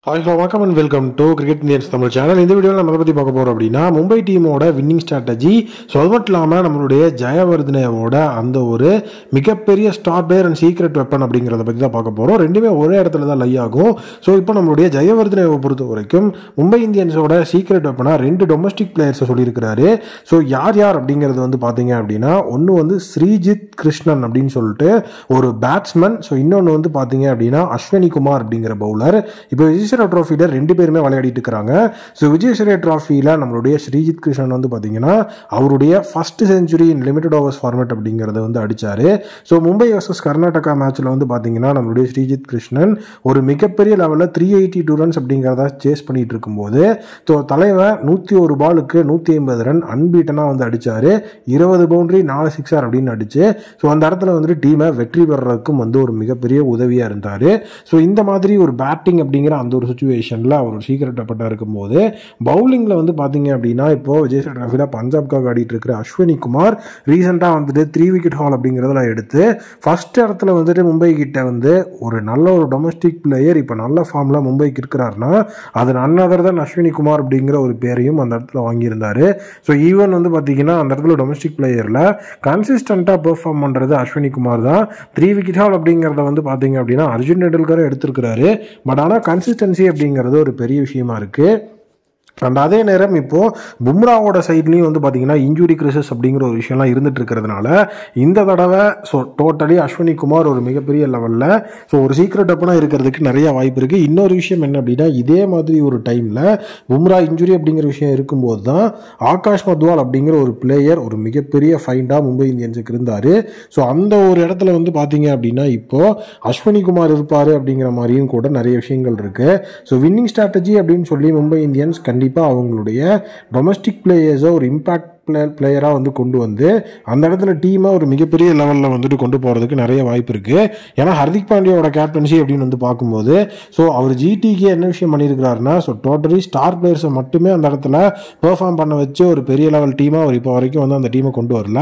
Hi, welcome and welcome to Cricket Indians Tamil channel. இந்த வீடியோவில் நம்ம பற்றி பார்க்க போகிறோம் அப்படின்னா மும்பை டீமோட வின்னிங் ஸ்ட்ராட்டஜி. ஸோ அது மட்டும் இல்லாமல் நம்மளுடைய ஜெயவர்தனேவோட அந்த ஒரு மிகப்பெரிய star player and secret weapon அப்படிங்கிறத பற்றி தான் பார்க்க போகிறோம். ரெண்டுமே ஒரே இடத்துல தான் லை ஆகும். ஸோ இப்போ நம்மளுடைய ஜெயவர்தனேவை பொறுத்த வரைக்கும் மும்பை இந்தியன்ஸோட சீக்ரெட் வெப்பனாக 2 டொமஸ்டிக் பிளேயர்ஸை சொல்லியிருக்கிறாரு. ஸோ யார் அப்படிங்கிறது வந்து பார்த்தீங்க அப்படின்னா ஒன்று வந்து ஸ்ரீஜித் கிருஷ்ணன் அப்படின்னு சொல்லிட்டு ஒரு பேட்ஸ்மேன். ஸோ இன்னொன்று வந்து பார்த்தீங்க அப்படின்னா அஸ்வினி குமார் அப்படிங்கிற பவுலர். இப்போ ட்ராஃபியில் 2 பேருமே விளையாடிட்டு இருக்கிறாங்க. ஸோ விஜயசூரிய ட்ராஃபியில் நம்மளுடைய ஸ்ரீஜித் கிருஷ்ணன் வந்து பார்த்தீங்கன்னா அவருடைய ஃபர்ஸ்ட் செஞ்சுரி இன் லிமிடெட் ஓவர்ஸ் ஃபார்மேட் அப்படிங்கிறத வந்து அடித்தார். ஸோ மும்பை வர்சஸ் கர்நாடகா மேட்ச்சில் வந்து பார்த்தீங்கன்னா நம்மளுடைய ஸ்ரீஜித் கிருஷ்ணன் ஒரு மிகப்பெரிய லெவலில் 382 ரன்ஸ் அப்படிங்கிறத சேஸ் பண்ணிட்டு இருக்கும்போது ஸோ தலைவர் 101 பாலுக்கு 150 ரன் அன்பீட்டனாக வந்து அடித்தார். 20 பவுண்டரி 4 சிக்ஸர் அப்படின்னு அடிச்சு ஸோ அந்த இடத்துல வந்துட்டு டீமை வெற்றி பெறறதுக்கும் வந்து ஒரு மிகப்பெரிய உதவியாக இருந்தார். ஸோ இந்த மாதிரி ஒரு பேட்டிங் அப்படிங்கிற அந்த ஒரு சிச்சுவேஷனில் அவர் ஒரு சீக்கிரட் வெப்பனாக இருக்கும்போது பவுலிங்கில் வந்து பார்த்தீங்க அப்படின்னா இப்போ விஜய் டிராஃபியில் பஞ்சாப்காக ஆடிட்டு இருக்கிற அஸ்வினி குமார் ரீசெண்டாக வந்துட்டு 3 விக்கெட் ஹால் அப்படிங்கிறதுல எடுத்து ஃபர்ஸ்ட் இடத்துல வந்துட்டு மும்பை கிட்ட வந்து ஒரு நல்ல ஒரு டொமஸ்டிக் பிளேயர் இப்போ நல்ல ஃபார்மில் மும்பைக்கு இருக்கிறாருன்னா அது நன் அதர் தான் அஸ்வினி குமார் அப்படிங்கிற ஒரு பேரையும் அந்த இடத்துல வாங்கியிருந்தார். ஸோ ஈவன் வந்து பார்த்தீங்கன்னா அந்த இடத்துல டொமஸ்டிக் பிளேயரில் கன்சிஸ்டண்ட்டாக பெர்ஃபார்ம் பண்ணுறது அஸ்வினி குமார் தான். 3 விக்கெட் ஹால் அப்படிங்கிறத வந்து பார்த்தீங்க அப்படின்னா அர்ஜுன் டெண்டுல்கர் எடுத்திருக்கிறாரு. பட் ஆனால் கன்சிஸ்டன்சி அப்படிங்கிறது ஒரு பெரிய விஷயமா இருக்கு. அண்ட் அதே நேரம் இப்போது பும்ராவோட சைட்லேயும் வந்து பார்த்தீங்கன்னா இன்ஜுரி கிரைசஸ் அப்படிங்கிற ஒரு விஷயம்லாம் இருந்துட்டு இருக்கிறதுனால இந்த தடவை ஸோ டோட்டலி அஸ்வினி குமார் ஒரு மிகப்பெரிய லெவலில் ஸோ ஒரு சீக்ரெட் வெப்பனாக இருக்கிறதுக்கு நிறைய வாய்ப்பு இருக்குது. இன்னொரு விஷயம் என்ன அப்படின்னா இதே மாதிரி ஒரு டைமில் பும்ரா இன்ஜுரி அப்படிங்கிற விஷயம் இருக்கும்போது தான் ஆகாஷ் மத்வால் அப்படிங்கிற ஒரு பிளேயர் ஒரு மிகப்பெரிய ஃபைண்டாக மும்பை இந்தியன்ஸுக்கு இருந்தார். ஸோ அந்த ஒரு இடத்துல வந்து பார்த்தீங்க அப்படின்னா இப்போது அஸ்வினி குமார் இருப்பார் அப்படிங்கிற மாதிரியும் கூட நிறைய விஷயங்கள் இருக்குது. ஸோ வின்னிங் ஸ்ட்ராட்டஜி அப்படின்னு சொல்லி மும்பை இந்தியன்ஸ் கண்டிப்பாக அவங்களுடைய டொமஸ்டிக் பிளேயர்ஸை ஒரு இம்பாக்ட் பிளேயராக வந்து கொண்டு வந்து அந்த இடத்துல டீமை ஒரு மிகப்பெரிய லெவலில் வந்துட்டு கொண்டு போகிறதுக்கு நிறைய வாய்ப்பு இருக்குது. ஏன்னா ஹர்திக் பாண்டியாவோட கேப்டன்சி அப்படின்னு வந்து பார்க்கும்போது ஸோ அவர் ஜிடிக்கு என்ன விஷயம் பண்ணியிருக்கிறாருன்னா ஸோ டோட்டலி ஸ்டார் பிளேயர்ஸை மட்டுமே அந்த இடத்துல பெர்ஃபார்ம் பண்ண வச்சு ஒரு பெரிய லெவல் டீமாக அவர் இப்போ வரைக்கும் வந்து அந்த டீமை கொண்டு வரல.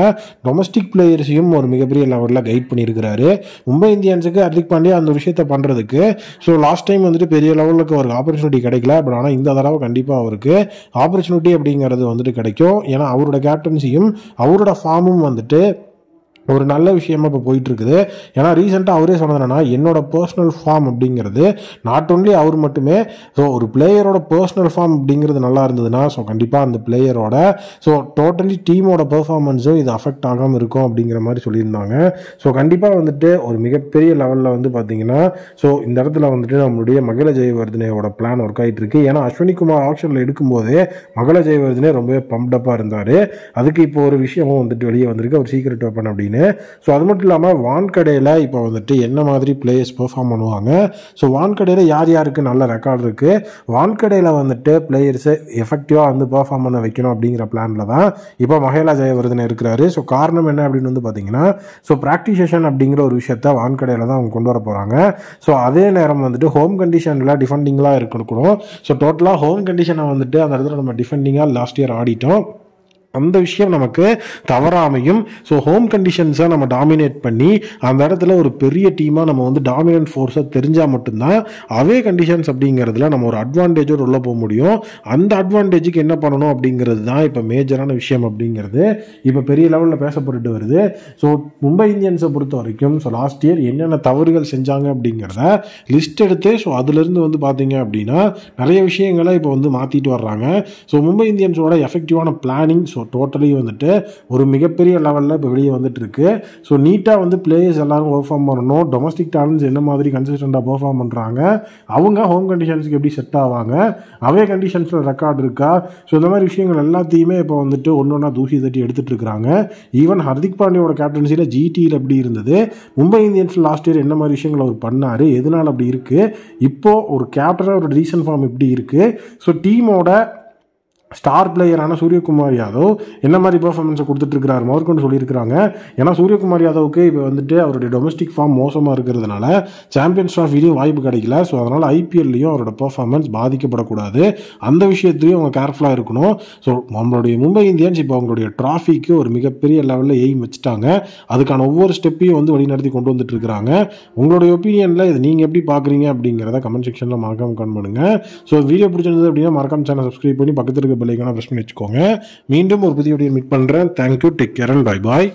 டொமஸ்டிக் பிளேயர்ஸையும் ஒரு மிகப்பெரிய லெவலில் கைட் பண்ணியிருக்கிறாரு. மும்பை இந்தியன்ஸுக்கு ஹர்திக் பாண்டியா அந்த விஷயத்தை பண்ணுறதுக்கு ஸோ லாஸ்ட் டைம் வந்துட்டு பெரிய லெவலுக்கு அவருக்கு ஆப்பர்ச்சுனிட்டி கிடைக்கல. பட் ஆனால் இந்த தடவை கண்டிப்பாக அவருக்கு ஆப்பர்ச்சுனிட்டி அப்படிங்கிறது வந்துட்டு கிடைக்கும். ஏன்னா அவரோட கேப்டன்சியும் அவரோட ஃபார்மும் வந்துட்டு ஒரு நல்ல விஷயமா இப்போ போயிட்டு இருக்குது. ஏன்னா ரீசெண்டாக அவரே சொன்னது என்னன்னா என்னோட பர்சனல் ஃபார்ம் அப்படிங்கிறது நாட் ஒன்லி அவர் மட்டுமே ஸோ ஒரு பிளேயரோட பர்சனல் ஃபார்ம் அப்படிங்கிறது நல்லா இருந்ததுன்னா ஸோ கண்டிப்பாக அந்த பிளேயரோட ஸோ டோட்டலி டீமோட பெர்ஃபார்மன்ஸும் இது அஃபெக்ட் ஆகாமல் இருக்கும் அப்படிங்கிற மாதிரி சொல்லியிருந்தாங்க. ஸோ கண்டிப்பாக வந்துட்டு ஒரு மிகப்பெரிய லெவலில் வந்து பார்த்தீங்கன்னா ஸோ இந்த இடத்துல வந்துட்டு நம்மளுடைய மகள ஜெயவர்தனேவோட பிளான் ஒர்க் ஆகிட்டு இருக்கு. ஏன்னா அஸ்வினி குமார் ஆப்ஷனில் எடுக்கும்போதே மகள ஜெயவர்தனே ரொம்பவே பம்ப்டப்பாக இருந்தார். அதுக்கு இப்போ ஒரு விஷயமும் வந்துட்டு வெளியே வந்திருக்கு ஒரு சீக்ரெட் வெப்பன் அப்படின்னு. ஸோ அது மட்டும் இல்லாமல் வான்கடையில் இப்போ வந்துட்டு என்ன மாதிரி பிளேயர்ஸ் பெர்ஃபார்ம் பண்ணுவாங்க ஸோ வான்கடையில் யார் யாருக்கு நல்ல ரெக்கார்டு இருக்குது வான்கடையில் வந்துட்டு பிளேயர்ஸை எஃபெக்டிவாக வந்து பெர்ஃபார்ம் பண்ண வைக்கணும் அப்படிங்கிற பிளானில் தான் இப்போ மகள ஜெயவர்தனே இருக்கிறாரு. ஸோ காரணம் என்ன அப்படின்னு வந்து பார்த்தீங்கன்னா ஸோ ப்ராக்டிஸ் செஷன் அப்படிங்கிற ஒரு விஷயத்த வான்கடையில் தான் அவங்க கொண்டு வர போகிறாங்க. ஸோ அதே நேரம் வந்துட்டு ஹோம் கண்டிஷனில் டிஃபெண்டிங்லாம் இருக்கணும். ஸோ டோட்டலாக ஹோம் கண்டிஷனை வந்துட்டு அந்த இடத்துல நம்ம டிஃபெண்டிங்காக லாஸ்ட் இயர் ஆடிட்டோம். அந்த விஷயம் நமக்கு தவறாமையும் ஸோ ஹோம் கண்டிஷன்ஸை நம்ம டாமினேட் பண்ணி அந்த இடத்துல ஒரு பெரிய டீமாக நம்ம வந்து டாமினன்ட் ஃபோர்ஸாக தெரிஞ்சால் மட்டும்தான் அவே கண்டிஷன்ஸ் அப்படிங்கிறதுல நம்ம ஒரு அட்வான்டேஜோடு உள்ள போக முடியும். அந்த அட்வான்டேஜுக்கு என்ன பண்ணணும் அப்படிங்கிறது தான் இப்போ மேஜரான விஷயம் அப்படிங்கிறது இப்போ பெரிய லெவலில் பேசப்பட்டு வருது. ஸோ மும்பை இந்தியன்ஸை பொறுத்த வரைக்கும் ஸோ லாஸ்ட் இயர் என்னென்ன தவறுகள் செஞ்சாங்க அப்படிங்கிறத லிஸ்ட் எடுத்து ஸோ அதுலேருந்து வந்து பார்த்தீங்க அப்படின்னா நிறைய விஷயங்களை இப்போ வந்து மாற்றிட்டு வர்றாங்க. ஸோ மும்பை இந்தியன்ஸோட எஃபெக்டிவான பிளானிங் ஸோ டோட்டலி வந்துட்டு ஒரு மிகப்பெரிய லெவலில் இப்போ வெளியே வந்துட்டு இருக்கு. ஸோ நீட்டாக வந்து பிளேயர்ஸ் எல்லாரும் பெர்ஃபார்ம் பண்ணணும். டொமஸ்டிக் டேலண்ட்ஸ் என்ன மாதிரி கன்சிஸ்டண்டாக பெர்ஃபார்ம் பண்ணுறாங்க அவங்க ஹோம் கண்டிஷன்ஸுக்கு எப்படி செட் ஆவாங்க அவே கண்டிஷன்ஸில் ரெக்கார்டு இருக்கா ஸோ இந்த மாதிரி விஷயங்கள் எல்லாத்தையுமே இப்போ வந்துட்டு ஒன்று ஒன்றா தூசி தட்டி எடுத்துகிட்டு இருக்கிறாங்க. ஈவன் ஹர்திக் பாண்டியோட கேப்டன்சியில் ஜிடியில் எப்படி இருந்தது மும்பை இந்தியன்ஸில் லாஸ்ட் இயர் என்ன மாதிரி விஷயங்கள் அவர் பண்ணார் எதனால் அப்படி இருக்குது இப்போது ஒரு கேப்டனாக ஒரு ரீசன்ட் ஃபார்ம் எப்படி இருக்குது ஸோ டீமோட ஸ்டார் பிளேயரான சூரியகுமார் யாதவ் என்ன மாதிரி பெர்ஃபார்மன்ஸை கொடுத்துட்ருக்கிறாரு முதற்கொண்டு சொல்லியிருக்கிறாங்க. ஏன்னா சூரியகுமார் யாதவுக்கு இப்போ வந்துட்டு அவருடைய டொமஸ்டிக் ஃபார்ம் மோசமாக இருக்கிறதுனால சாம்பியன்ஸ் ட்ராஃபிலையும் வாய்ப்பு கிடைக்கல. ஸோ அதனால் ஐபிஎல்லையும் அவரோட பெர்ஃபார்மன்ஸ் பாதிக்கப்படக்கூடாது, அந்த விஷயத்துலையும் அவங்க கேர்ஃபுல்லாக இருக்கணும். ஸோ நம்மளுடைய மும்பை இந்தியன்ஸ் இப்போ அவங்களுடைய ட்ராஃபிக்கு ஒரு மிகப்பெரிய லெவலில் எய்ம் வச்சுட்டாங்க. அதுக்கான ஒவ்வொரு ஸ்டெப்பையும் வந்து வழிநடத்தி கொண்டு வந்துட்டு இருக்கிறாங்க. உங்களுடைய ஒப்பீனியனில் இது நீங்கள் எப்படி பார்க்குறீங்க அப்படிங்கிறத கமெண்ட் செக்ஷனில் மறக்காம கமெண்ட் பண்ணுங்கள். ஸோ வீடியோ பிடிச்சிருந்தது அப்படின்னா மறக்காம சேனல் சப்ஸ்கிரைப் பண்ணி பக்கத்தில் இருக்க பெல் ஐகானை பிரஸ் பண்ணி வச்சுக்கோங்க. மீண்டும் ஒரு புதிய வீடியோ மீட் பண்ணுறேன். Thank you, take care and bye bye.